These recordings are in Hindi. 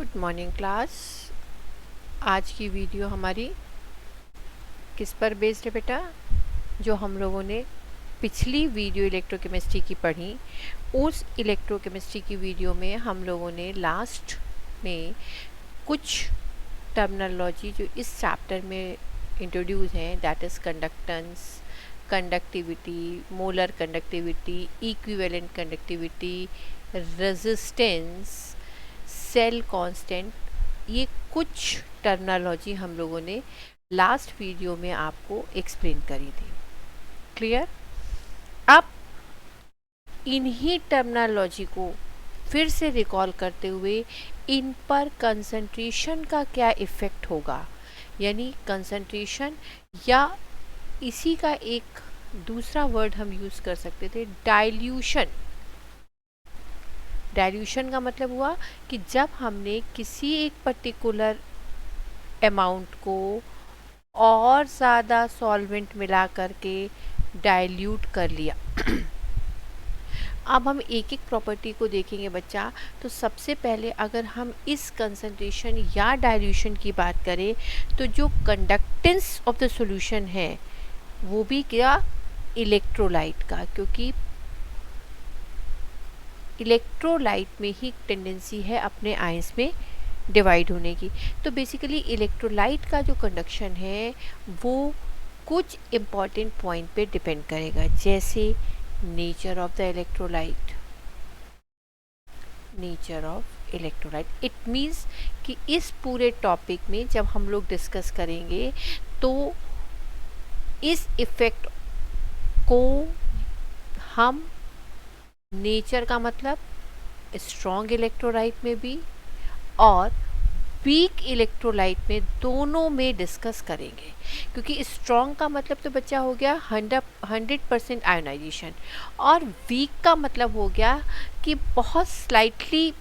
Good morning class. आज की वीडियो हमारी किस पर बेस्ड है बेटा? जो हम लोगों ने पिछली वीडियो इलेक्ट्रोकेमिस्ट्री की पढ़ी, उस इलेक्ट्रोकेमिस्ट्री की वीडियो में हम लोगों ने लास्ट में कुछ टर्मिनोलॉजी जो इस चैप्टर में इंट्रोड्यूस हैं, that is conductance, conductivity, molar conductivity, equivalent conductivity, resistance, cell constant, ये कुछ टर्मिनोलॉजी हम लोगों ने लास्ट वीडियो में आपको एक्सप्लेन करी थी। क्लियर? अब इन्हीं टर्मिनोलॉजी को फिर से रिकॉल करते हुए इन पर कंसंट्रेशन का क्या इफ़ेक्ट होगा, यानी कंसंट्रेशन, या इसी का एक दूसरा वर्ड हम यूज़ कर सकते थे, डाइल्यूशन। डाइल्यूशन का मतलब हुआ कि जब हमने किसी एक पर्टिकुलर अमाउंट को और ज़्यादा सॉल्वेंट मिला करके डाइल्यूट कर लिया। अब हम एक एक प्रॉपर्टी को देखेंगे बच्चा। तो सबसे पहले अगर हम इस कंसंट्रेशन या डाइल्यूशन की बात करें, तो जो कंडक्टेंस ऑफ द सॉल्यूशन है वो भी क्या, इलेक्ट्रोलाइट का, क्योंकि इलेक्ट्रोलाइट में ही टेंडेंसी है अपने आयंस में डिवाइड होने की। तो बेसिकली इलेक्ट्रोलाइट का जो कंडक्शन है वो कुछ इम्पॉर्टेंट पॉइंट पे डिपेंड करेगा, जैसे nature of the electrolyte. Nature of electrolyte it means कि इस पूरे टॉपिक में जब हम लोग डिस्कस करेंगे तो इस इफ़ेक्ट को हम, नेचर का मतलब स्ट्रॉन्ग इलेक्ट्रोलाइट में भी और वीक इलेक्ट्रोलाइट में, दोनों में डिस्कस करेंगे। क्योंकि स्ट्रॉन्ग का मतलब तो बच्चा हो गया 100% आयोनाइजेशन, और वीक का मतलब हो गया कि बहुत स्लाइटली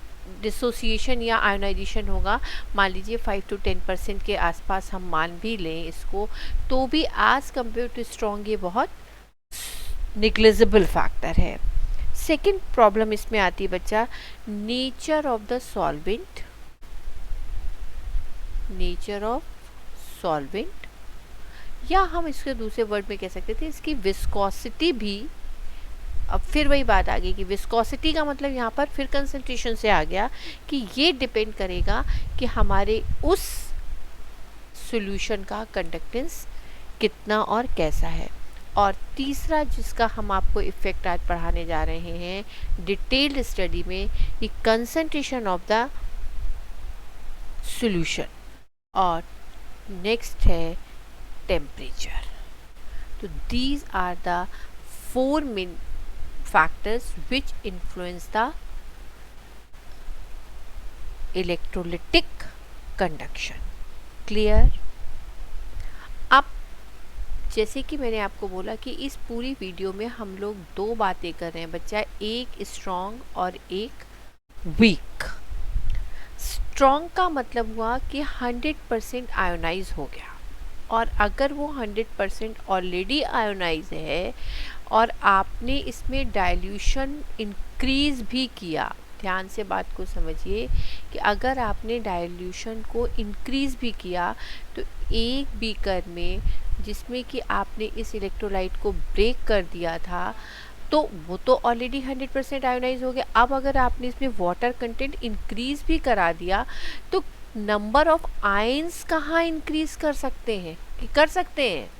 डिसोसिएशन या आयोनाइजेशन होगा। मान लीजिए 5 to 10% के आसपास हम मान भी लें इसको, तो भी एज कम्पेयर टू स्ट्रॉन्ग ये बहुत निग्लिजिबल फैक्टर है। सेकेंड प्रॉब्लम इसमें आती है बच्चा, nature of the solvent. Nature of solvent, या हम इसके दूसरे वर्ड में कह सकते थे इसकी विस्कोसिटी भी। अब फिर वही बात आ गई कि विस्कोसिटी का मतलब यहाँ पर फिर कंसंट्रेशन से आ गया कि ये डिपेंड करेगा कि हमारे उस सॉल्यूशन का कंडक्टेंस कितना और कैसा है। और तीसरा जिसका हम आपको इफ़ेक्ट आज पढ़ाने जा रहे हैं डिटेल्ड स्टडी में, ये कंसंट्रेशन ऑफ द सॉल्यूशन, और नेक्स्ट है टेम्परेचर। तो these are the 4 main factors which influence the electrolytic conduction. Clear? अब जैसे कि मैंने आपको बोला कि इस पूरी वीडियो में हम लोग दो बातें कर रहे हैं बच्चा, एक स्ट्रॉन्ग और एक वीक। स्ट्रॉन्ग का मतलब हुआ कि 100% आयोनाइज हो गया, और अगर वो 100% ऑलरेडी आयोनाइज है और आपने इसमें डाइल्यूशन इंक्रीज भी किया, ध्यान से बात को समझिए कि अगर आपने डाइल्यूशन को इंक्रीज भी किया तो एक बीकर में जिसमें कि आपने इस इलेक्ट्रोलाइट को ब्रेक कर दिया था, तो वो तो ऑलरेडी 100% आयोनाइज हो गया। अब अगर आपने इसमें वाटर कंटेंट इंक्रीज भी करा दिया तो नंबर ऑफ आयंस कहाँ इंक्रीज कर सकते हैं, कि कर सकते हैं?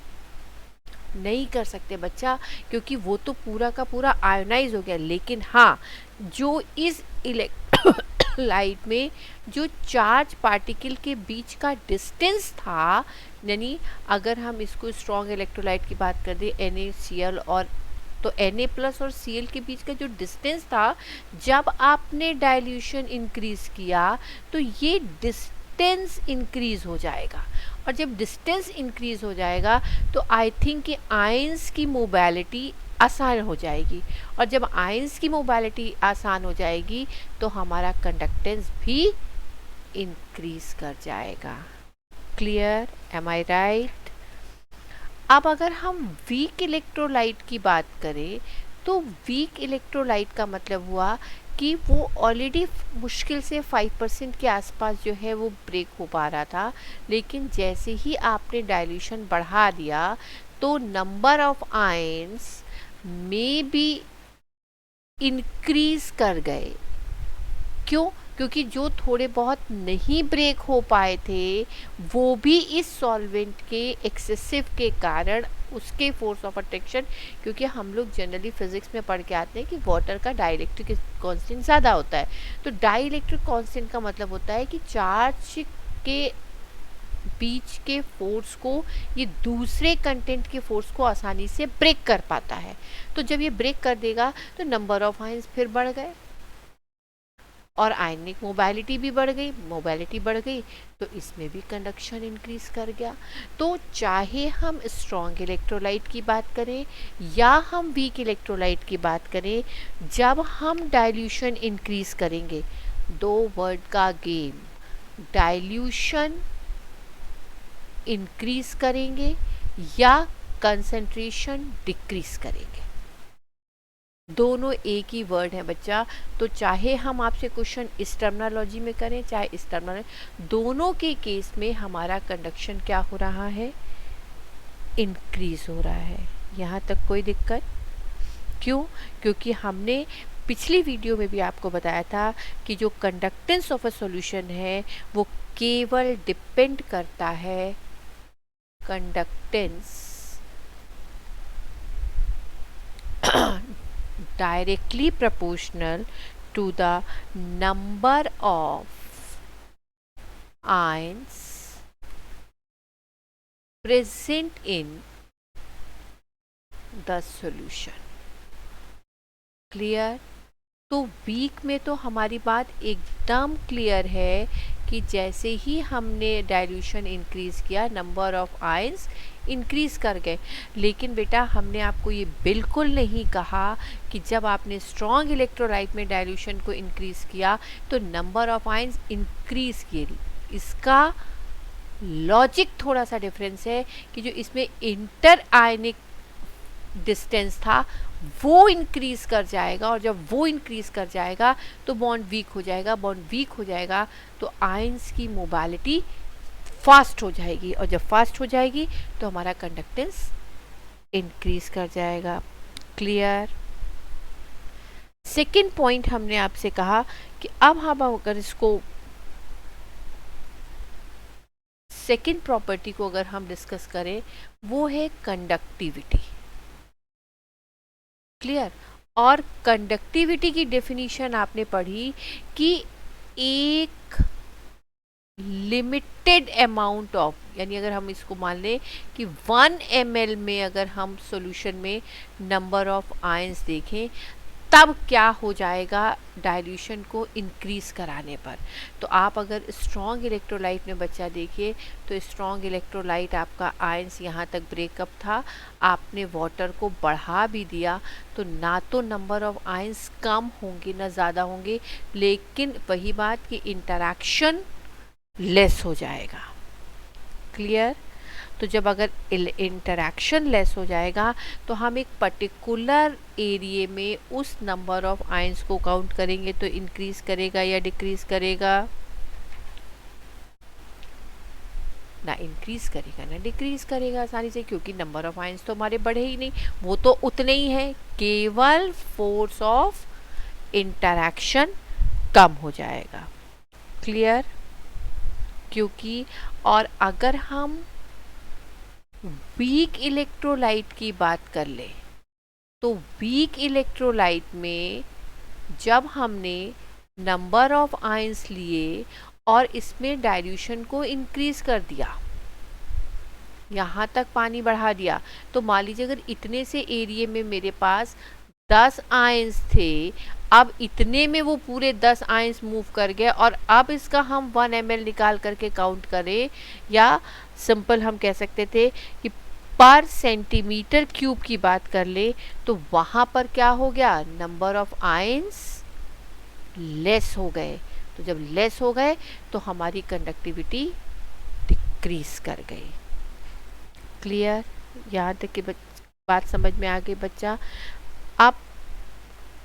नहीं कर सकते बच्चा, क्योंकि वो तो पूरा का पूरा आयोनाइज हो गया। लेकिन हाँ, जो इस इलेक्ट्रोलाइट में जो चार्ज पार्टिकल के बीच का डिस्टेंस था, यानी अगर हम इसको स्ट्रॉन्ग इलेक्ट्रोलाइट की बात कर दें NaCl, और तो Na+ और Cl के बीच का जो डिस्टेंस था, जब आपने डाइल्यूशन इंक्रीज किया तो ये डिस्टेंस इंक्रीज हो जाएगा, और जब डिस्टेंस इंक्रीज हो जाएगा तो आई थिंक कि आयंस की मोबिलिटी आसान हो जाएगी, और जब आयंस की मोबिलिटी आसान हो जाएगी तो हमारा कंडक्टेंस भी इंक्रीज कर जाएगा। क्लियर? एम आई राइट? अब अगर हम वीक इलेक्ट्रोलाइट की बात करें तो वीक इलेक्ट्रोलाइट का मतलब हुआ कि वो ऑलरेडी मुश्किल से 5% के आसपास जो है वो ब्रेक हो पा रहा था, लेकिन जैसे ही आपने डाइल्यूशन बढ़ा दिया तो नंबर ऑफ आयंस में भी इंक्रीज कर गए। क्यों? क्योंकि जो थोड़े बहुत नहीं ब्रेक हो पाए थे वो भी इस सॉल्वेंट के एक्सेसिव के कारण उसके फोर्स ऑफ अट्रैक्शन, क्योंकि हम लोग जनरली फिजिक्स में पढ़ के आते हैं कि वाटर का डाइलेक्ट्रिक कांस्टेंट ज़्यादा होता है। तो डाइलेक्ट्रिक कांस्टेंट का मतलब होता है कि चार्ज के बीच के फोर्स को ये दूसरे कंटेंट के फोर्स को आसानी से ब्रेक कर पाता है। तो जब ये ब्रेक कर देगा तो नंबर ऑफ आयंस फिर बढ़ गए और आयनिक मोबाइलिटी भी बढ़ गई, मोबाइलिटी बढ़ गई तो इसमें भी कंडक्शन इंक्रीज कर गया। तो चाहे हम स्ट्रॉन्ग इलेक्ट्रोलाइट की बात करें या हम वीक इलेक्ट्रोलाइट की बात करें, जब हम डाइल्यूशन इंक्रीज करेंगे, दो वर्ड का गेम, डाइल्यूशन इंक्रीज करेंगे या कंसंट्रेशन डिक्रीज करेंगे, दोनों एक ही वर्ड है बच्चा। तो चाहे हम आपसे क्वेश्चन इस टर्मिनोलॉजी में करें चाहे इस टर्मिनोलॉजी, दोनों के केस में हमारा कंडक्शन क्या हो रहा है, इंक्रीज हो रहा है। यहाँ तक कोई दिक्कत? क्यों? क्योंकि हमने पिछली वीडियो में भी आपको बताया था कि जो कंडक्टेंस ऑफ अ सॉल्यूशन है वो केवल डिपेंड करता है conductance directly proportional to the number of ions present in the solution. Clear? तो वीक में तो हमारी बात एकदम क्लियर है कि जैसे ही हमने डाइल्यूशन इंक्रीज किया नंबर ऑफ आयंस इंक्रीज कर गए। लेकिन बेटा हमने आपको ये बिल्कुल नहीं कहा कि जब आपने स्ट्रॉन्ग इलेक्ट्रोलाइट में डाइल्यूशन को इंक्रीज किया तो नंबर ऑफ आयंस इंक्रीज किए। इसका लॉजिक थोड़ा सा डिफरेंस है कि जो इसमें इंटर आयनिक डिस्टेंस था वो इंक्रीज कर जाएगा, और जब वो इंक्रीज कर जाएगा तो बॉन्ड वीक हो जाएगा, बॉन्ड वीक हो जाएगा तो आयंस की मोबाइलिटी फास्ट हो जाएगी, और जब फास्ट हो जाएगी तो हमारा कंडक्टेंस इंक्रीज कर जाएगा। क्लियर? सेकेंड पॉइंट हमने आपसे कहा कि अब हम अगर इसको सेकेंड प्रॉपर्टी को अगर हम डिस्कस करें वो है कंडक्टिविटी। क्लियर? और कंडक्टिविटी की डेफिनेशन आपने पढ़ी कि एक लिमिटेड अमाउंट ऑफ, यानी अगर हम इसको मान लें कि 1 ml में अगर हम सॉल्यूशन में नंबर ऑफ आयंस देखें तब क्या हो जाएगा डाइल्यूशन को इंक्रीज कराने पर। तो आप अगर स्ट्रॉन्ग इलेक्ट्रोलाइट में बच्चा देखिए तो स्ट्रॉन्ग इलेक्ट्रोलाइट आपका आयंस यहाँ तक ब्रेकअप था, आपने वाटर को बढ़ा भी दिया तो ना तो नंबर ऑफ आयंस कम होंगे ना ज़्यादा होंगे, लेकिन वही बात कि इंटरैक्शन लेस हो जाएगा। क्लियर? तो जब अगर इंटरैक्शन लेस हो जाएगा तो हम एक पर्टिकुलर एरिया में उस नंबर ऑफ आयंस को काउंट करेंगे तो इंक्रीज करेगा या डिक्रीज करेगा? ना इंक्रीज करेगा ना डिक्रीज करेगा आसानी से, क्योंकि नंबर ऑफ आयंस तो हमारे बढ़े ही नहीं, वो तो उतने ही हैं, केवल फोर्स ऑफ इंटरैक्शन कम हो जाएगा। क्लियर? क्योंकि और अगर हम वीक इलेक्ट्रोलाइट की बात कर ले तो वीक इलेक्ट्रोलाइट में जब हमने नंबर ऑफ आयंस लिए और इसमें डाइल्यूशन को इंक्रीज कर दिया, यहाँ तक पानी बढ़ा दिया, तो मान लीजिए अगर इतने से एरिया में मेरे पास 10 आयंस थे, अब इतने में वो पूरे 10 आयंस मूव कर गए और अब इसका हम 1 ml निकाल करके काउंट करें, या सिंपल हम कह सकते थे कि पर सेंटीमीटर क्यूब की बात कर ले, तो वहाँ पर क्या हो गया, नंबर ऑफ आयंस लेस हो गए। तो जब लेस हो गए तो हमारी कंडक्टिविटी डिक्रीज कर गई। क्लियर? यहाँ तक की बात समझ में आ गई बच्चा? अब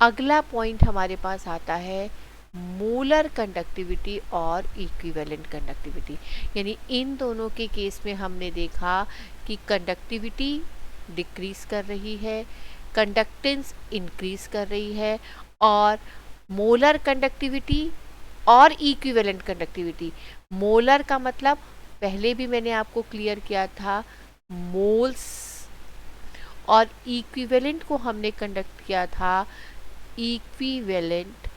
अगला पॉइंट हमारे पास आता है मोलर कंडक्टिविटी और इक्विवेलेंट कंडक्टिविटी। यानी इन दोनों के केस में हमने देखा कि कंडक्टिविटी डिक्रीज कर रही है, कंडक्टेंस इंक्रीज कर रही है, और मोलर कंडक्टिविटी और इक्विवेलेंट कंडक्टिविटी। मोलर का मतलब पहले भी मैंने आपको क्लियर किया था, मोल्स, और इक्विवेलेंट को हमने कंडक्ट किया था इक्विवेलेंट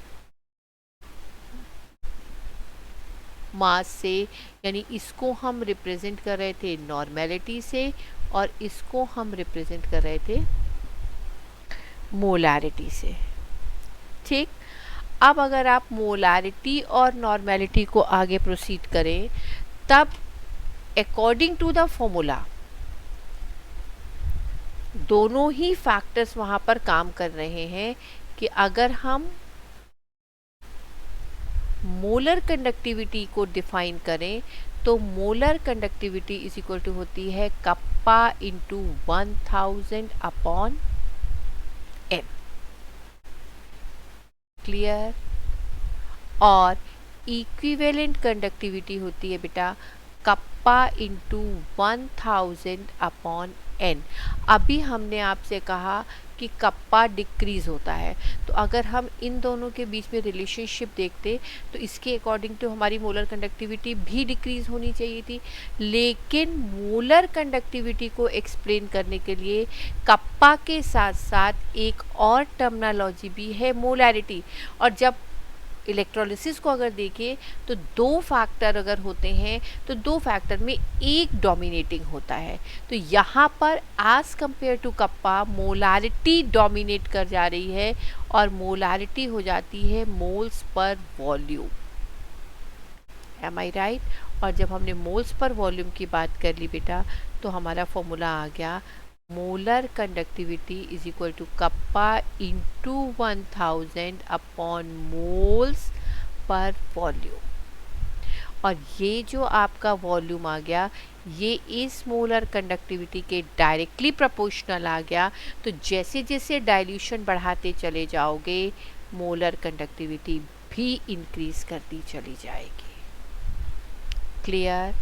मास से। यानी इसको हम रिप्रेजेंट कर रहे थे नॉर्मेलिटी से और इसको हम रिप्रेजेंट कर रहे थे मोलारिटी से। ठीक, अब अगर आप मोलारिटी और नॉर्मेलिटी को आगे प्रोसीड करें, तब अकॉर्डिंग टू द फॉर्मूला दोनों ही फैक्टर्स वहां पर काम कर रहे हैं कि अगर हम मोलर कंडक्टिविटी को डिफाइन करें तो molar conductivity is equal to होती है kappa into 1000 upon N. Clear? और इक्विवेलेंट कंडक्टिविटी होती है बेटा कप्पा इंटू 1000 अपॉन एन। अभी हमने आपसे कहा कि कप्पा डिक्रीज होता है, तो अगर हम इन दोनों के बीच में रिलेशनशिप देखते तो इसके अकॉर्डिंग टू हमारी मोलर कंडक्टिविटी भी डिक्रीज होनी चाहिए थी। लेकिन मोलर कंडक्टिविटी को एक्सप्लेन करने के लिए कप्पा के साथ साथ एक और टर्मिनोलॉजी भी है, मोलैरिटी। और जब इलेक्ट्रोलिसिस को अगर देखें तो दो फैक्टर अगर होते हैं तो दो फैक्टर में एक डोमिनेटिंग होता है। तो यहाँ पर as compare to kappa molarity dominate कर जा रही है और मोलारिटी हो जाती है मोल्स पर वॉल्यूम। एम आई राइट? और जब हमने मोल्स पर वॉल्यूम की बात कर ली बेटा तो हमारा फॉर्मूला आ गया molar conductivity is equal to kappa into 1000 upon moles per volume. और ये जो आपका वॉल्यूम आ गया ये इस मोलर कंडक्टिविटी के डायरेक्टली प्रोपोर्शनल आ गया। तो जैसे जैसे डाइल्यूशन बढ़ाते चले जाओगे मोलर कंडक्टिविटी भी इंक्रीज करती चली जाएगी। क्लियर?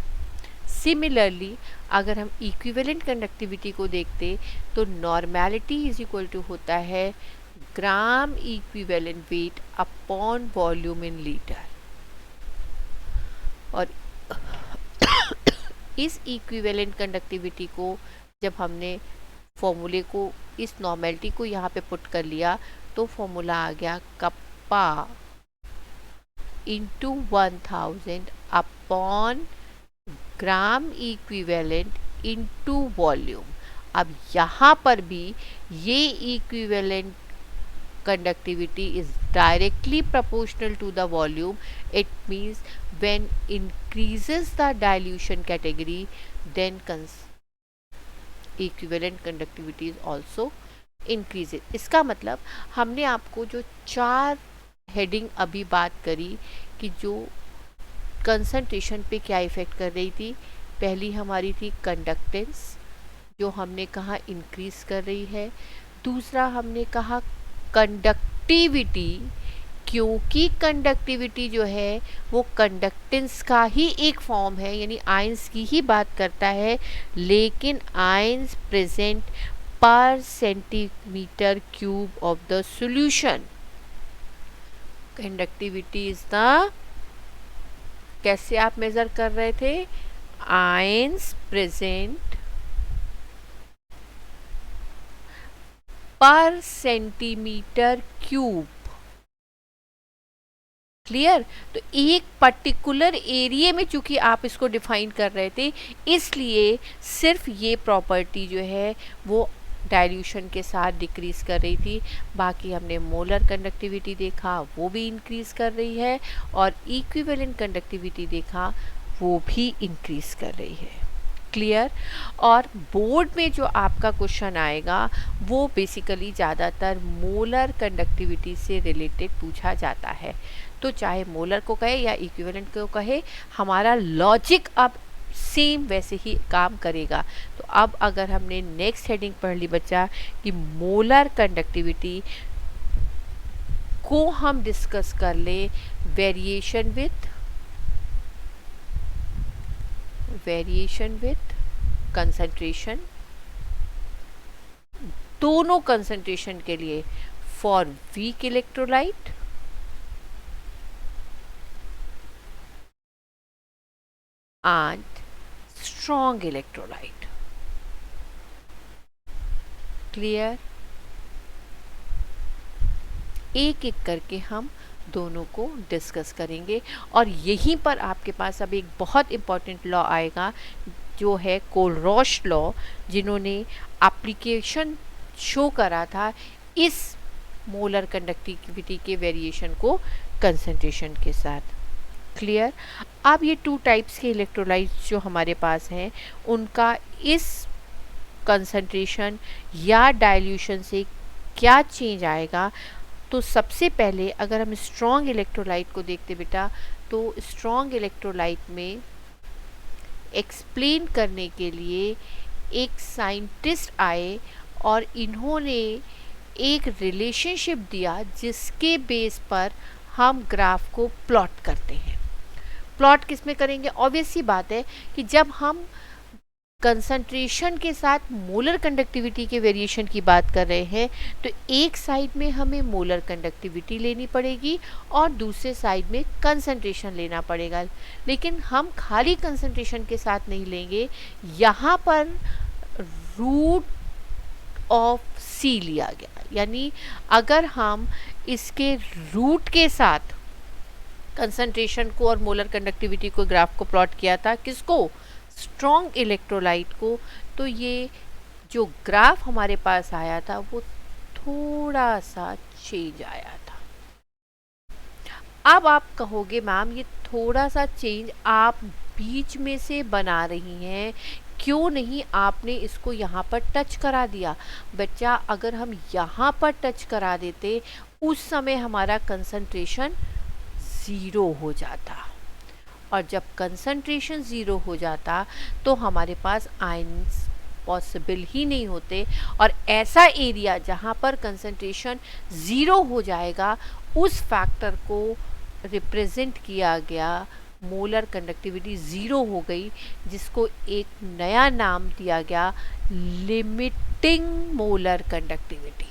सिमिलरली अगर हम इक्विवेलेंट कंडक्टिविटी को देखते तो नॉर्मेलिटी इज इक्वल टू होता है gram equivalent weight upon volume in litre. और इस इक्विवेलेंट कंडक्टिविटी को जब हमने फॉर्मूले को इस नॉर्मेलिटी को यहाँ पे पुट कर लिया तो फॉर्मूला आ गया kappa into 1000 upon gram equivalent into volume. अब यहाँ पर भी ये equivalent conductivity is directly proportional to the volume. It means when increases the dilution category then equivalent conductivity is also increases. इसका मतलब हमने आपको जो चार हेडिंग अभी बात करी कि जो कंसंट्रेशन पे क्या इफ़ेक्ट कर रही थी, पहली हमारी थी कंडक्टेंस जो हमने कहा इंक्रीज कर रही है। दूसरा हमने कहा कंडक्टिविटी, क्योंकि कंडक्टिविटी जो है वो कंडक्टेंस का ही एक फॉर्म है, यानी आयंस की ही बात करता है, लेकिन आयंस प्रेजेंट पर centimetre cube of the solution. Conductivity is the, कैसे आप मेजर कर रहे थे, आयंस प्रेजेंट पर सेंटीमीटर क्यूब। क्लियर? तो एक पर्टिकुलर एरिया में चूंकि आप इसको डिफाइन कर रहे थे इसलिए सिर्फ ये प्रॉपर्टी जो है वो डाइल्यूशन के साथ डिक्रीज कर रही थी। बाकी हमने मोलर कंडक्टिविटी देखा वो भी इंक्रीज कर रही है और इक्विवेलेंट कंडक्टिविटी देखा वो भी इंक्रीज कर रही है। क्लियर? और बोर्ड में जो आपका क्वेश्चन आएगा वो बेसिकली ज़्यादातर मोलर कंडक्टिविटी से रिलेटेड पूछा जाता है। तो चाहे मोलर को कहे या इक्विवेलेंट को कहे, हमारा लॉजिक अब सेम वैसे ही काम करेगा। तो अब अगर हमने नेक्स्ट हेडिंग पढ़ ली बच्चा कि मोलर कंडक्टिविटी को हम डिस्कस कर लें वेरिएशन विथ कंसंट्रेशन, दोनों कंसंट्रेशन के लिए for weak electrolyte and strong electrolyte. Clear? एक एक करके हम दोनों को डिस्कस करेंगे और यहीं पर आपके पास अब एक बहुत इम्पॉर्टेंट लॉ आएगा जो है कोलरॉश लॉ, जिन्होंने एप्लीकेशन शो करा था इस मोलर कंडक्टिविटी के वेरिएशन को कंसंट्रेशन के साथ। क्लियर? अब ये टू टाइप्स के इलेक्ट्रोलाइट्स जो हमारे पास हैं उनका इस कंसंट्रेशन या डाइल्यूशन से क्या चेंज आएगा। तो सबसे पहले अगर हम स्ट्रॉन्ग इलेक्ट्रोलाइट को देखते बेटा, तो स्ट्रॉन्ग इलेक्ट्रोलाइट में एक्सप्लेन करने के लिए एक साइंटिस्ट आए और इन्होंने एक रिलेशनशिप दिया जिसके बेस पर हम ग्राफ को प्लॉट करते हैं। प्लॉट किस में करेंगे? ऑब्वियस सी बात है कि जब हम कंसंट्रेशन के साथ मोलर कंडक्टिविटी के वेरिएशन की बात कर रहे हैं तो एक साइड में हमें मोलर कंडक्टिविटी लेनी पड़ेगी और दूसरे साइड में कंसंट्रेशन लेना पड़ेगा। लेकिन हम खाली कंसंट्रेशन के साथ नहीं लेंगे, यहाँ पर रूट ऑफ सी लिया गया, यानी अगर हम इसके रूट के साथ कंसंट्रेशन को और मोलर कंडक्टिविटी को ग्राफ को प्लॉट किया था, किसको? स्ट्रॉन्ग इलेक्ट्रोलाइट को, तो ये जो ग्राफ हमारे पास आया था वो थोड़ा सा चेंज आया था। अब आप कहोगे मैम ये थोड़ा सा चेंज आप बीच में से बना रही हैं, क्यों नहीं आपने इसको यहाँ पर टच करा दिया? बच्चा अगर हम यहाँ पर टच करा देते उस समय हमारा कंसंट्रेशन ज़ीरो हो जाता, और जब कंसंट्रेशन ज़ीरो हो जाता तो हमारे पास आयंस पॉसिबल ही नहीं होते। और ऐसा एरिया जहाँ पर कंसंट्रेशन ज़ीरो हो जाएगा उस फैक्टर को रिप्रेजेंट किया गया, मोलर कंडक्टिविटी ज़ीरो हो गई, जिसको एक नया नाम दिया गया लिमिटिंग मोलर कंडक्टिविटी।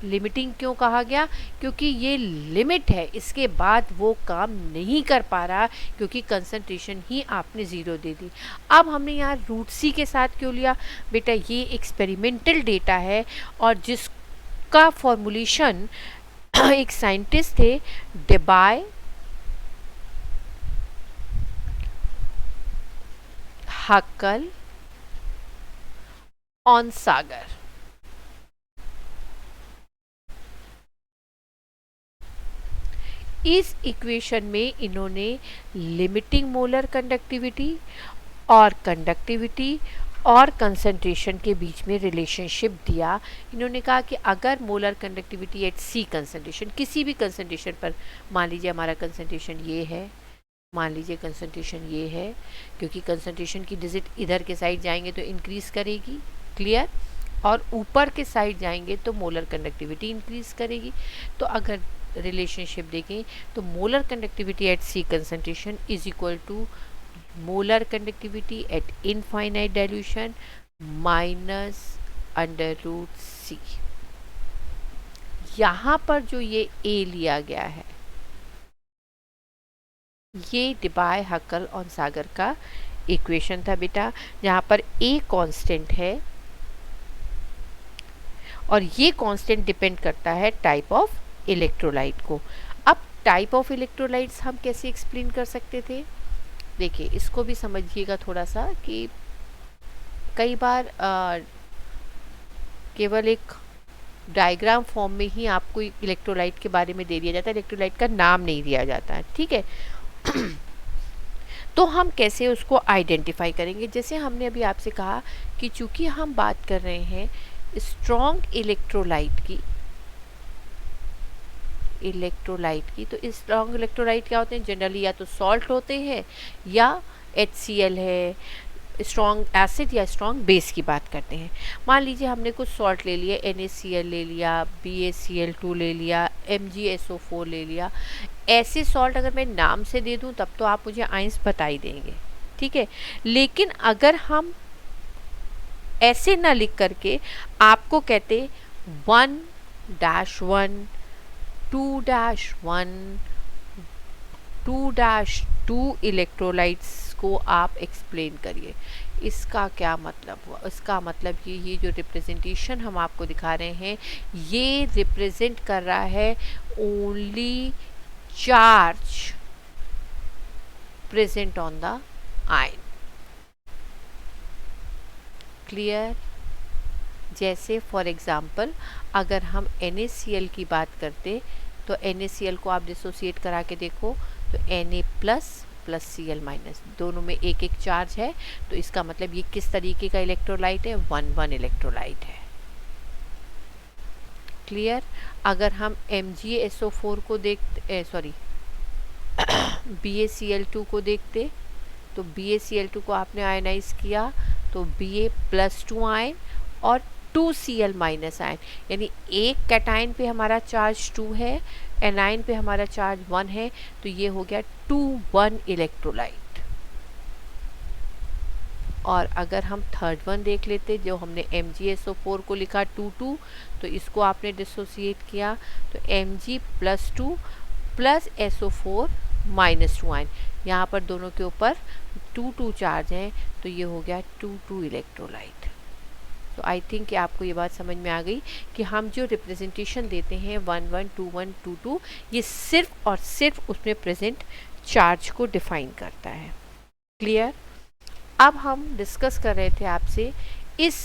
लिमिटिंग क्यों कहा गया? क्योंकि ये लिमिट है, इसके बाद वो काम नहीं कर पा रहा क्योंकि कंसंट्रेशन ही आपने ज़ीरो दे दी। अब हमने यहाँ रूट सी के साथ क्यों लिया? बेटा ये एक्सपेरिमेंटल डेटा है और जिसका फॉर्मुलेशन एक साइंटिस्ट थे डेबाय हक्कल ऑन सागर। इस इक्वेशन में इन्होंने लिमिटिंग मोलर कंडक्टिविटी और कंडक्टिविटी और कंसंट्रेशन के बीच में रिलेशनशिप दिया। इन्होंने कहा कि अगर molar conductivity at C concentration, किसी भी कंसंट्रेशन पर, मान लीजिए हमारा कंसंट्रेशन ये है, मान लीजिए कंसंट्रेशन ये है, क्योंकि कंसंट्रेशन की डिजिट इधर के साइड जाएंगे तो इंक्रीज़ करेगी, क्लियर, और ऊपर के साइड जाएंगे तो मोलर कंडक्टिविटी इंक्रीज़ करेगी। तो अगर रिलेशनशिप देखें तो molar conductivity at C concentration is equal to molar conductivity at infinite dilution minus under root C. यहाँ पर जो ये ए लिया गया है ये डेबाय हक्कल ऑन सागर का इक्वेशन था बेटा, जहाँ पर ए कांस्टेंट है और ये कांस्टेंट डिपेंड करता है टाइप ऑफ इलेक्ट्रोलाइट को। अब टाइप ऑफ इलेक्ट्रोलाइट्स हम कैसे एक्सप्लेन कर सकते थे? देखिए इसको भी समझिएगा थोड़ा सा कि कई बार केवल एक डायग्राम फॉर्म में ही आपको इलेक्ट्रोलाइट के बारे में दे दिया जाता है, इलेक्ट्रोलाइट का नाम नहीं दिया जाता है, ठीक है। तो हम कैसे उसको आइडेंटिफाई करेंगे? जैसे हमने अभी आपसे कहा कि चूंकि हम बात कर रहे हैं स्ट्रॉन्ग इलेक्ट्रोलाइट की, तो स्ट्रॉन्ग इलेक्ट्रोलाइट क्या होते हैं? जनरली या तो सॉल्ट होते हैं या HCl है, स्ट्रॉन्ग एसिड या स्ट्रॉन्ग बेस की बात करते हैं। मान लीजिए हमने कुछ सॉल्ट ले लिया, NaCl ले लिया, BaCl2 ले लिया, MgSO4 ले लिया। ऐसे सॉल्ट अगर मैं नाम से दे दूं तब तो आप मुझे आइंस बता ही देंगे, ठीक है। लेकिन अगर हम ऐसे ना लिख करके आपको कहते 1-1, 2-1, 2-2 इलेक्ट्रोलाइट्स को आप एक्सप्लेन करिए, इसका क्या मतलब हुआ? इसका मतलब ये जो रिप्रेजेंटेशन हम आपको दिखा रहे हैं ये रिप्रेजेंट कर रहा है only charge present on the ion. Clear? जैसे फॉर एग्जाम्पल अगर हम NaCl की बात करते तो NaCl को आप डिसोसिएट करा के देखो तो Na प्लस Cl माइनस, दोनों में एक एक चार्ज है, तो इसका मतलब ये किस तरीके का इलेक्ट्रोलाइट है? 1-1 इलेक्ट्रोलाइट है। क्लियर? अगर हम MgSO4 को देखते, सॉरी BaCl2 को देखते तो BaCl2 को आपने आयनाइज किया तो Ba+2 आयन और 2Cl माइनस आयन, यानी एक कैटायन पे हमारा चार्ज 2 है, एनायन पे हमारा चार्ज 1 है, तो ये हो गया 2-1 इलेक्ट्रोलाइट। और अगर हम थर्ड वन देख लेते जो हमने MgSO4 को लिखा 2-2, तो इसको आपने डिसोसिएट किया तो Mg+2 प्लस SO4 -2 आयन, यहाँ पर दोनों के ऊपर 2-2 चार्ज हैं, तो ये हो गया 2-2 इलेक्ट्रोलाइट। तो आई थिंक कि आपको ये बात समझ में आ गई कि हम जो रिप्रेजेंटेशन देते हैं 1-1, 2-1, 2-2, ये सिर्फ और सिर्फ उसमें प्रेजेंट चार्ज को डिफाइन करता है। क्लियर? अब हम डिस्कस कर रहे थे आपसे इस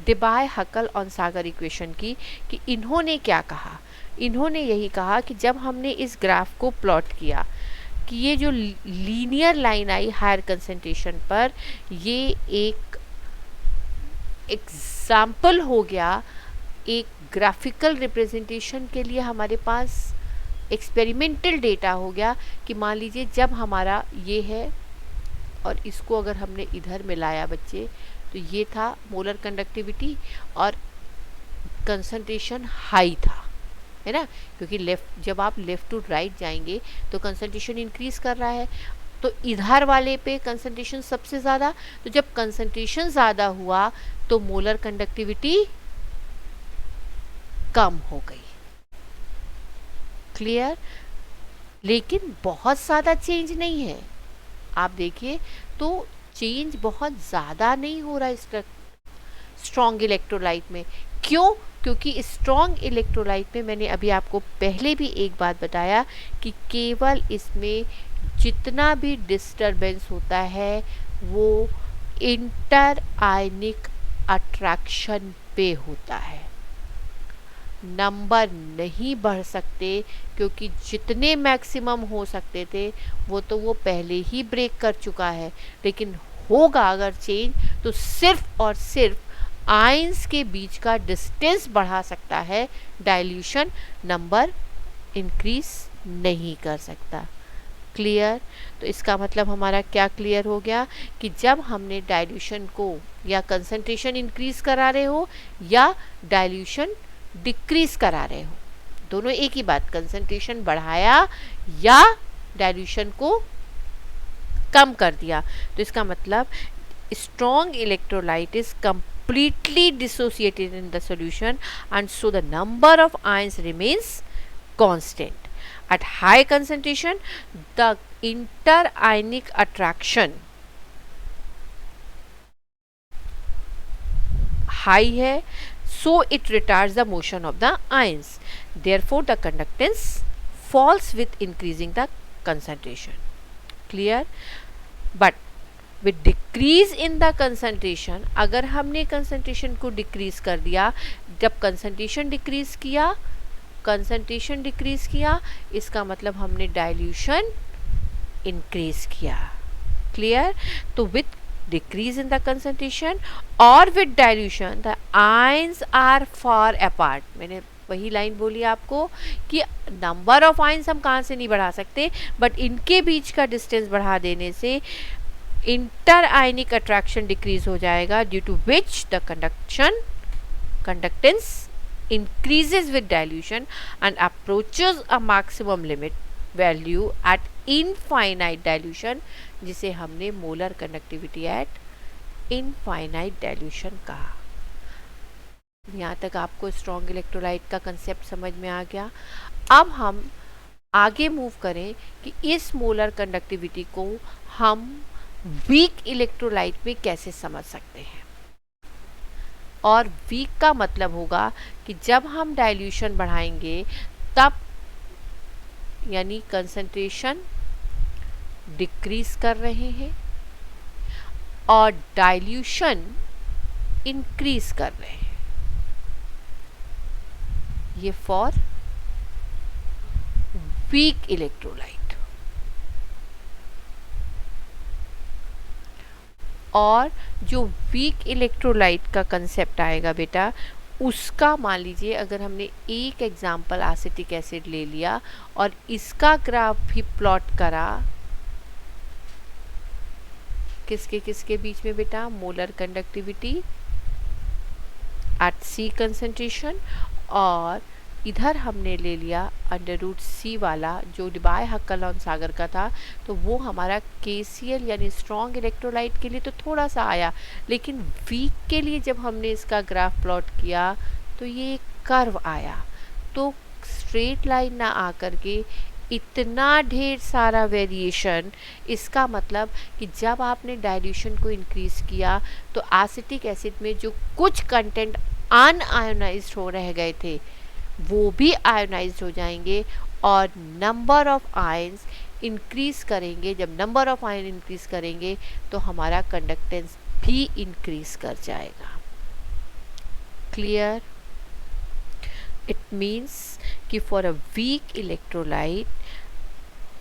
डिबाय हकल और सागर इक्वेशन की कि इन्होंने क्या कहा। इन्होंने यही कहा कि जब हमने इस ग्राफ को प्लॉट किया कि ये जो linear line I hire concentration पर, ये एक एग्जाम्पल हो गया एक ग्राफिकल रिप्रेजेंटेशन के लिए। हमारे पास एक्सपेरिमेंटल डेटा हो गया कि मान लीजिए जब हमारा ये है और इसको अगर हमने इधर मिलाया बच्चे, तो ये था मोलर कंडक्टिविटी और कंसंट्रेशन हाई था, है ना, क्योंकि लेफ्ट जब आप लेफ्ट टू राइट जाएंगे तो कंसंट्रेशन इंक्रीज कर रहा है, तो इधर वाले पे कंसंट्रेशन सबसे ज़्यादा, तो जब कंसंट्रेशन ज़्यादा हुआ तो मोलर कंडक्टिविटी कम हो गई। क्लियर? लेकिन बहुत ज़्यादा चेंज नहीं है, आप देखिए तो चेंज बहुत ज़्यादा नहीं हो रहा इस स्ट्रॉन्ग इलेक्ट्रोलाइट में। क्यों? क्योंकि स्ट्रॉन्ग इलेक्ट्रोलाइट में मैंने अभी आपको पहले भी एक बात बताया कि केवल इसमें जितना भी डिस्टरबेंस होता है वो इंटर आयनिक अट्रैक्शन पे होता है, नंबर नहीं बढ़ सकते, क्योंकि जितने मैक्सिमम हो सकते थे वो तो वो पहले ही ब्रेक कर चुका है। लेकिन होगा अगर चेंज तो सिर्फ और सिर्फ आयंस के बीच का डिस्टेंस बढ़ा सकता है, डाइल्यूशन नंबर इंक्रीज नहीं कर सकता। क्लियर? तो इसका मतलब हमारा क्या क्लियर हो गया कि जब हमने डाइल्यूशन को या कंसंट्रेशन इंक्रीज करा रहे हो या डाइल्यूशन डिक्रीज करा रहे हो, दोनों एक ही बात, कंसंट्रेशन बढ़ाया या डाइल्यूशन को कम कर दिया, तो इसका मतलब strong electrolyte is completely dissociated in the solution and so the number of ions remains constant. At high concentration the interionic attraction high है, so it retards the motion of the ions, therefore the conductance falls with increasing the concentration. Clear? But with decrease in the concentration, अगर हमने concentration को decrease कर दिया, जब concentration decrease किया इसका मतलब हमने dilution increase किया। Clear? तो with decrease in the concentration or with dilution the ions are far apart। मैंने वही लाइन बोली आपको कि नंबर ऑफ आयंस हम कहाँ से नहीं बढ़ा सकते, बट इनके बीच का डिस्टेंस बढ़ा देने से इंटर आयनिक अट्रैक्शन डिक्रीज हो जाएगा, due to which the conductance increases with dilution and approaches a maximum limit value at infinite dilution, जिसे हमने molar conductivity at infinite dilution कहा। यहाँ तक आपको स्ट्रॉन्ग इलेक्ट्रोलाइट का कंसेप्ट समझ में आ गया। अब हम आगे मूव करें कि इस मोलर कंडक्टिविटी को हम वीक इलेक्ट्रोलाइट में कैसे समझ सकते हैं। और वीक का मतलब होगा कि जब हम डाइल्यूशन बढ़ाएंगे तब यानी कंसंट्रेशन डिक्रीज कर रहे हैं और डाइल्यूशन इंक्रीज कर रहे हैं। ये फॉर वीक इलेक्ट्रोलाइट। और जो वीक इलेक्ट्रोलाइट का कंसेप्ट आएगा बेटा, उसका मान लीजिए अगर हमने एक एग्जाम्पल एसिटिक एसिड ले लिया और इसका ग्राफ भी प्लॉट करा, किसके किसके बीच में बेटा, molar conductivity at C concentration, और इधर हमने ले लिया अंडर रूट सी वाला जो डिबाय हक्कलॉन सागर का था, तो वो हमारा KCl यानी स्ट्रॉन्ग इलेक्ट्रोलाइट के लिए तो थोड़ा सा आया, लेकिन वीक के लिए जब हमने इसका ग्राफ प्लॉट किया तो ये कर्व आया। तो स्ट्रेट लाइन ना आकर के इतना ढेर सारा वेरिएशन, इसका मतलब कि जब आपने डाइल्यूशन को इंक्रीज किया तो एसिटिक एसिड में जो कुछ कंटेंट अनआयोनाइज्ड हो रह गए थे वो भी आयोनाइज्ड हो जाएंगे और नंबर ऑफ आयंस इंक्रीज करेंगे। जब नंबर ऑफ आयन इंक्रीज करेंगे तो हमारा कंडक्टेंस भी इंक्रीज कर जाएगा। क्लियर? इट मीन्स कि for a weak electrolyte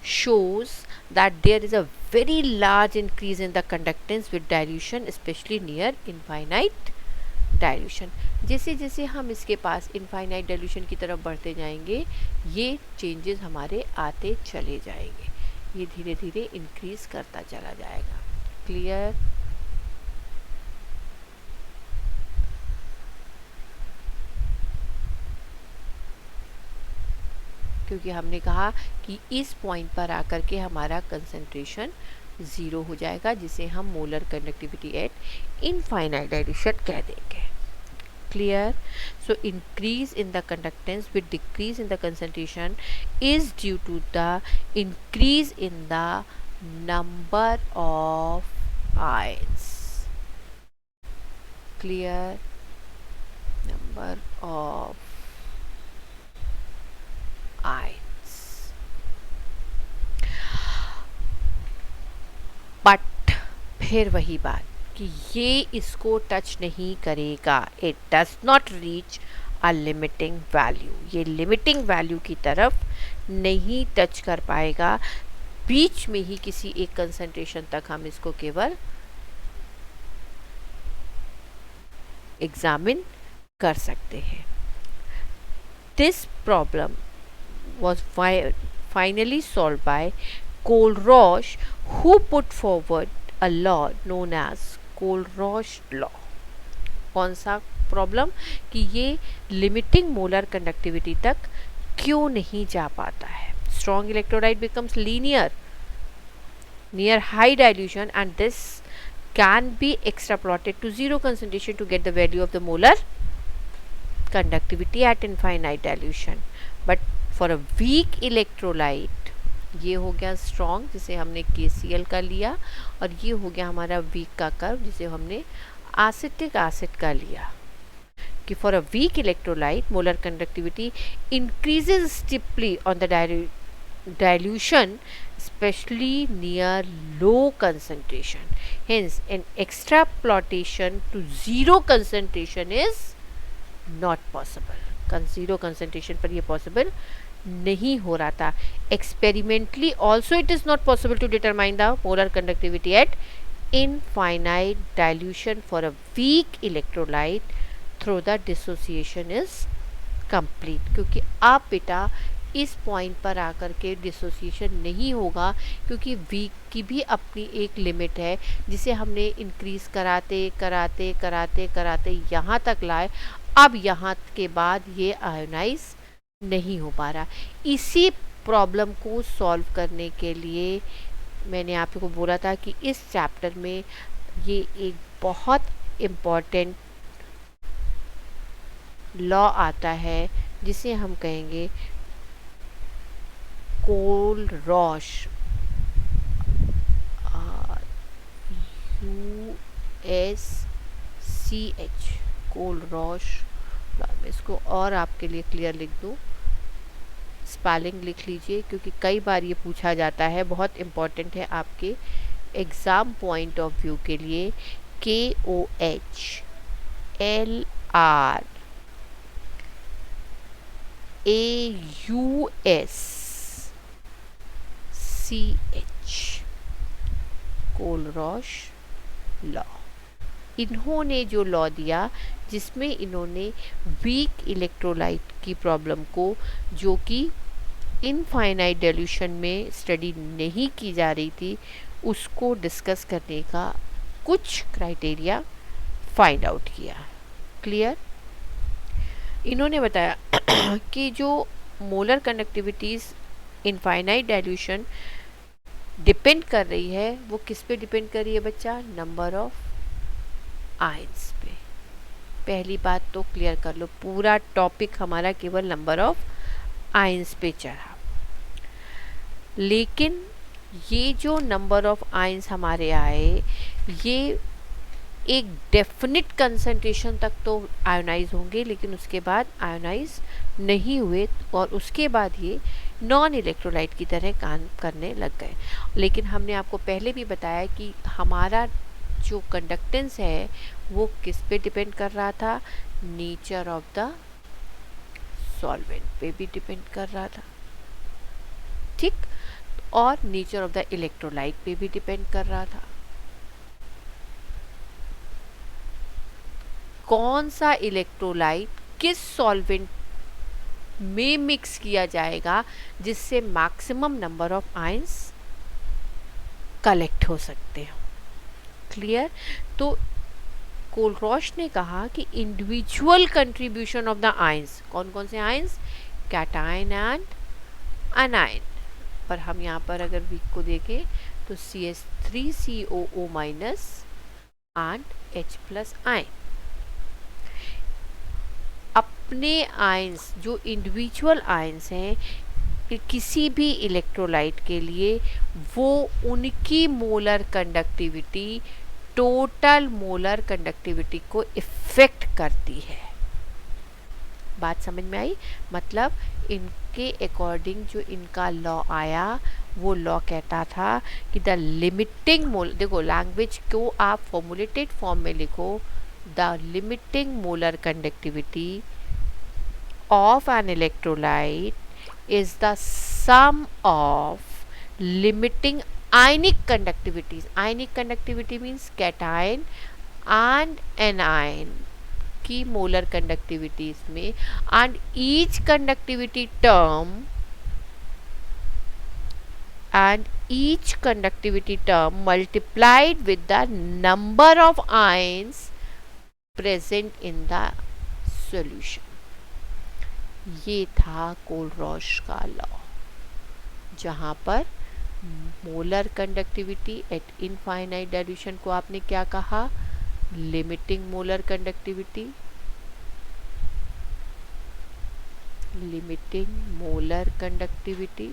shows that there is a very large increase in the conductance with dilution, especially near infinite dilution। जैसे जैसे हम इसके पास इनफाइनाइट डाइल्यूशन की तरफ बढ़ते जाएंगे ये चेंजेस हमारे आते चले जाएंगे, ये धीरे धीरे इंक्रीज करता चला जाएगा। क्लियर? क्योंकि हमने कहा कि इस पॉइंट पर आकर के हमारा कंसंट्रेशन ज़ीरो हो जाएगा, जिसे हम molar conductivity at infinite dilution कह देंगे। Clear? So increase in the conductance with decrease in the concentration is due to the increase in the number of ions. Clear? Number of ions. But फिर वही बात कि ये इसको टच नहीं करेगा, it does not reach a limiting value, ये लिमिटिंग वैल्यू की तरफ नहीं टच कर पाएगा। बीच में ही किसी एक कंसंट्रेशन तक हम इसको केवल एग्जामिन कर सकते हैं। This problem was finally solved by Kohlrausch, who put forward a law known as Kohlrausch law। कौन सा प्रॉब्लम? कि ये लिमिटिंग मोलर कंडक्टिविटी तक क्यों नहीं जा पाता है। Strong electrolyte becomes linear near high dilution and this can be extrapolated to zero concentration to get the value of the molar conductivity at infinite dilution। but for a weak electrolyte, ये हो गया स्ट्रॉन्ग जिसे हमने KCl का लिया, और ये हो गया हमारा वीक का कर्व जिसे हमने एसिटिक एसिड का लिया। कि for a weak electrolyte molar conductivity increases steeply on the dilution, especially near low concentration. Hence, an extrapolation to zero concentration is not possible। zero concentration पर ये possible नहीं हो रहा था। Experimentally also it is not possible to determine the molar conductivity at infinite dilution for a weak electrolyte through the dissociation is complete। क्योंकि आप बेटा इस पॉइंट पर आकर के डिसोसिएशन नहीं होगा, क्योंकि वीक की भी अपनी एक लिमिट है जिसे हमने इंक्रीज कराते कराते कराते कराते यहाँ तक लाए। अब यहाँ के बाद ये आयोनाइज नहीं हो पा रहा। इसी प्रॉब्लम को सॉल्व करने के लिए मैंने आपको बोला था कि इस चैप्टर में ये एक बहुत इम्पॉर्टेंट लॉ आता है जिसे हम कहेंगे कोलरॉश, USCH, कोलरॉश। मैं इसको और आपके लिए क्लियर लिख दूँ, स्पेलिंग लिख लीजिए, क्योंकि कई बार ये पूछा जाता है, बहुत इम्पॉर्टेंट है आपके एग्ज़ाम पॉइंट ऑफ व्यू के लिए। KOLRAUSCH, Kohlrausch law. इन्होंने जो लॉ दिया जिसमें इन्होंने वीक इलेक्ट्रोलाइट की प्रॉब्लम को, जो कि इनफाइनाइट डिल्यूशन में स्टडी नहीं की जा रही थी, उसको डिस्कस करने का कुछ क्राइटेरिया फाइंड आउट किया। क्लियर? इन्होंने बताया कि जो molar conductivities infinite dilution depend कर रही है, वो किस पे डिपेंड कर रही है बच्चा? नंबर ऑफ आयंस पे। पहली बात तो क्लियर कर लो, पूरा टॉपिक हमारा केवल नंबर ऑफ आयंस पे चढ़ा। लेकिन ये जो नंबर ऑफ आयंस हमारे आए, ये एक डेफिनिट कंसंट्रेशन तक तो आयोनाइज होंगे, लेकिन उसके बाद आयोनाइज नहीं हुए और उसके बाद ये नॉन इलेक्ट्रोलाइट की तरह काम करने लग गए। लेकिन हमने आपको पहले भी बताया कि हमारा जो कंडक्टेंस है वो किस पे डिपेंड कर रहा था? नेचर ऑफ द सॉल्वेंट पे भी डिपेंड कर रहा था, ठीक, और नेचर ऑफ द इलेक्ट्रोलाइट पे भी डिपेंड कर रहा था। कौन सा इलेक्ट्रोलाइट किस सॉल्वेंट में मिक्स किया जाएगा जिससे maximum number of ions collect हो सकते हो। क्लियर? तो कोलरॉश ने कहा कि individual contribution of the ions, कौन कौन से आयंस? Cation and anion. पर हम यहाँ पर अगर वीक को देखें तो CH3COO minus and H+ ion. अपने आयंस जो इंडिविजुअल आयंस हैं किसी भी इलेक्ट्रोलाइट के लिए, वो उनकी molar conductivity total molar conductivity को इफेक्ट करती है। बात समझ में आई? मतलब इनके अकॉर्डिंग जो इनका लॉ आया, वो लॉ कहता था कि द लिमिटिंग मोल, देखो लैंग्वेज को आप फॉर्मुलेटेड फॉर्म में लिखो, the limiting molar conductivity of an electrolyte is the sum of limiting ionic conductivities. Ionic conductivity means cation and anion की molar conductivities में, and each conductivity term multiplied with the number of ions present in the solution. ये था कोलरॉश का लॉ, जहाँ पर molar conductivity at infinite dilution को आपने क्या कहा? Limiting molar conductivity, limiting molar conductivity.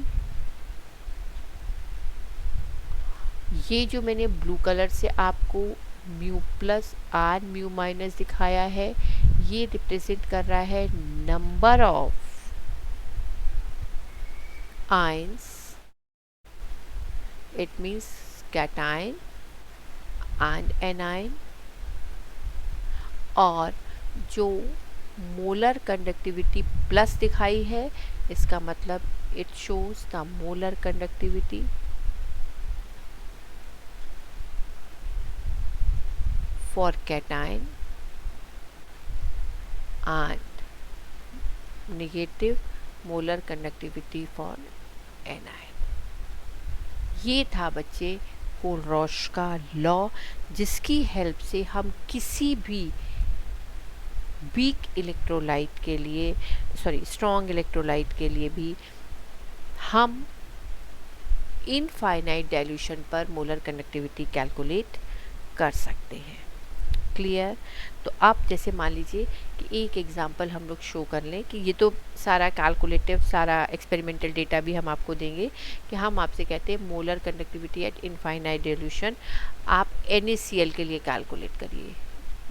ये जो मैंने ब्लू कलर से आपको mu plus or mu minus दिखाया है, ये रिप्रेजेंट कर रहा है number of ions, it means cation and anion. और जो मोलर कंडक्टिविटी प्लस दिखाई है, इसका मतलब it shows the molar conductivity for cation and negative molar conductivity for anion. ये था बच्चे कोलरॉश का लॉ, जिसकी हेल्प से हम किसी भी वीक इलेक्ट्रोलाइट के लिए, स्ट्रॉन्ग इलेक्ट्रोलाइट के लिए भी हम इनफाइनाइट डाइल्यूशन पर मोलर कंडक्टिविटी कैलकुलेट कर सकते हैं। क्लियर? तो अब जैसे मान लीजिए कि एक एग्जांपल हम लोग शो कर लें कि ये तो सारा कैलकुलेटिव, सारा एक्सपेरिमेंटल डेटा भी हम आपको देंगे कि हम आपसे कहते हैं molar conductivity at infinite dilution, आप NaCl के लिए कैलकुलेट करिए।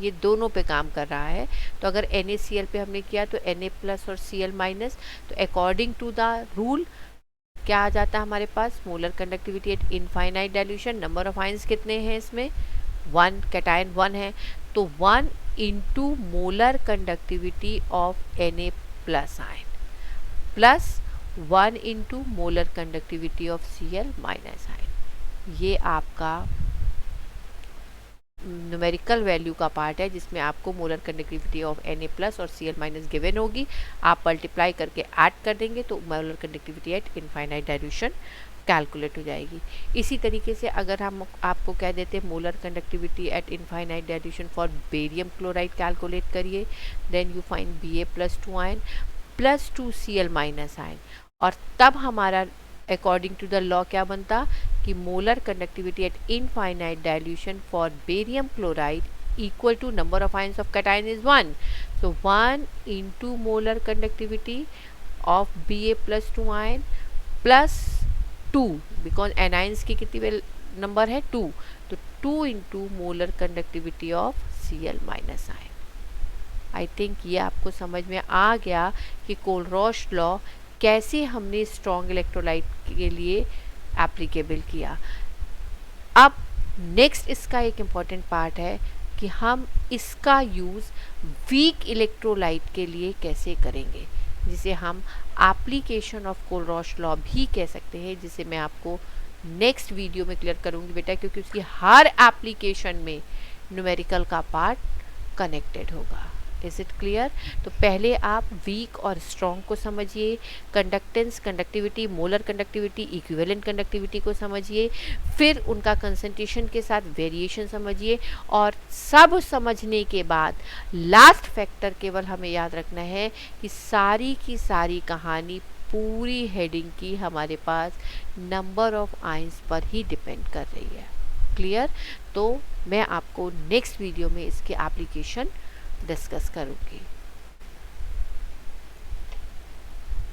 ये दोनों पे काम कर रहा है। तो अगर NaCl पे हमने किया तो Na+ और Cl-, तो अकॉर्डिंग टू द रूल क्या आ जाता है हमारे पास? Molar conductivity at infinite dilution, number of ions कितने हैं इसमें? 1, कैटायन 1 है, तो 1 into molar conductivity of Na+ ion plus 1 into molar conductivity of Cl- ion. ये आपका न्यूमेरिकल वैल्यू का पार्ट है, जिसमें आपको मोलर कंडक्टिविटी ऑफ Na+ और Cl- गिवन होगी। आप मल्टीप्लाई करके ऐड कर देंगे तो molar conductivity at infinite dilution calculate हो जाएगी। इसी तरीके से अगर हम आपको कह देते हैं molar conductivity at infinite dilution for barium chloride calculate करिए, then you find Ba+2 ion plus 2 Cl- ion, और तब हमारा अकॉर्डिंग टू द लॉ क्या बनता कि molar conductivity at infinite dilution for barium chloride equal to number of ions of cation is 1, so 1 into molar conductivity of Ba+2 ion plus 2, because anions की कितनी नंबर है? 2, तो 2 into molar conductivity of Cl- ion. I think ये आपको समझ में आ गया कि कोलरॉश लॉ कैसे हमने स्ट्रॉन्ग इलेक्ट्रोलाइट के लिए एप्लीकेबल किया। अब नेक्स्ट इसका एक इम्पॉर्टेंट पार्ट है कि हम इसका यूज़ वीक इलेक्ट्रोलाइट के लिए कैसे करेंगे, जिसे हम एप्लीकेशन ऑफ कोलरॉश लॉ भी कह सकते हैं, जिसे मैं आपको नेक्स्ट वीडियो में क्लियर करूंगी बेटा, क्योंकि उसकी हर एप्लीकेशन में न्यूमेरिकल का पार्ट कनेक्टेड होगा। Is it clear? तो पहले आप वीक और स्ट्रॉन्ग को समझिए, conductance, conductivity, molar conductivity, equivalent conductivity को समझिए, फिर उनका कंसंट्रेशन के साथ वेरिएशन समझिए, और सब समझने के बाद लास्ट फैक्टर केवल हमें याद रखना है कि सारी की सारी कहानी पूरी हेडिंग की हमारे पास नंबर ऑफ आयंस पर ही डिपेंड कर रही है। क्लियर? तो मैं आपको नेक्स्ट वीडियो में इसके एप्लीकेशन डिस्कस करूँगी।